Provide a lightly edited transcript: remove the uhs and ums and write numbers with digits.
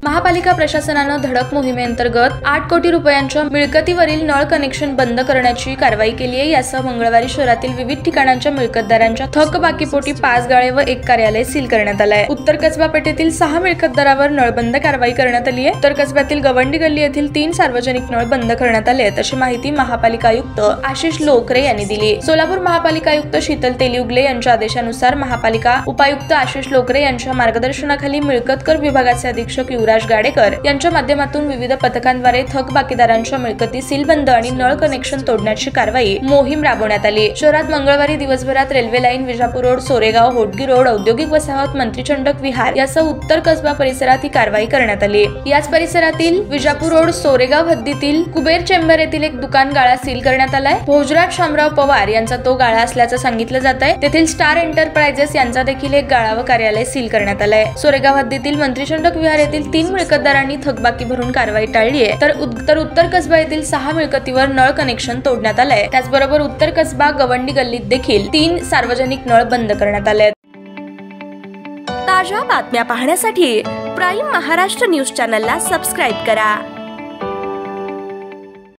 महापालिका प्रशासनानं धडक मोहिमेअंतर्गत 8 कोटी रुपयांच्या मिळकतीवरील नळ कनेक्शन बंद करण्याची कारवाई केली आहे। यासह मंगळवारी शहरातील विविध ठिकाणांच्या मिळकतदारांच्या थकबाकीपोटी 5 गाळे व 1 कार्यालय सील करण्यात आलं आहे। उत्तर कसबा पेठेतील 6 मिळकतदारावर नळबंद कारवाई करण्यात आली आहे। उत्तर कसब्यातील गवंडी गल्ली येथील 3 सार्वजनिक नळ बंद करण्यात आले आहेत, अशी माहिती महापालिका आयुक्त आशिष लोकरे यांनी दिली। सोलापूर महापालिका आयुक्त शीतल तेलिउगले यांच्या आदेशानुसार महापालिका उपायुक्त आशिष लोकरे यांच्या मार्गदर्शनाखाली मिळकत कर विभागाचे अधीक्षक युवराज गाडेकर यांच्या माध्यमातून विविध पथकांद्वारे थकबाकीदारांच्या मिळकती सीलबंद आणि नळ कनेक्शन तोडण्याची कारवाई मोहीम राबवण्यात आली। शहरात मंगळवारी दिवसभरात railway line, Vijapur road, Soregaon, Hotgi road, औद्योगिक वसाहत, मंत्रीचंडक विहार यासह उत्तर कसबा परिसरात ही कारवाई करण्यात आली। याच परिसरातील विजापूर रोड, सोरेगाव हद्दीतील कुबेर चेंबर येथील एक दुकान गाळा सील करण्यात आलाय। भोजराज शामराव पवार यांचा तो गाळा असल्याचं सांगितलं जात आहे। तेथील स्टार एंटरप्राइजेस यांचा देखील एक गाळा व कार्यालय सील करण्यात आलंय। सोरेगाव हद्दीतील मंत्रीचंडक विहार येथील 3 मिळकतदारांनी थकबाकी भरून कारवाई टाळली आहे, तर उत्तर कसबा येथील 6 मिळकतीवर नळ कनेक्शन तोडण्यात आलंय। त्याचबरोबर उत्तर कसबा गवंडी गल्लीत देखील 3 सार्वजनिक नळ बंद करण्यात आले। ताज्या बातम्या पाहण्यासाठी प्राईम महाराष्ट्र न्यूज चॅनलला सबस्क्राईब करा।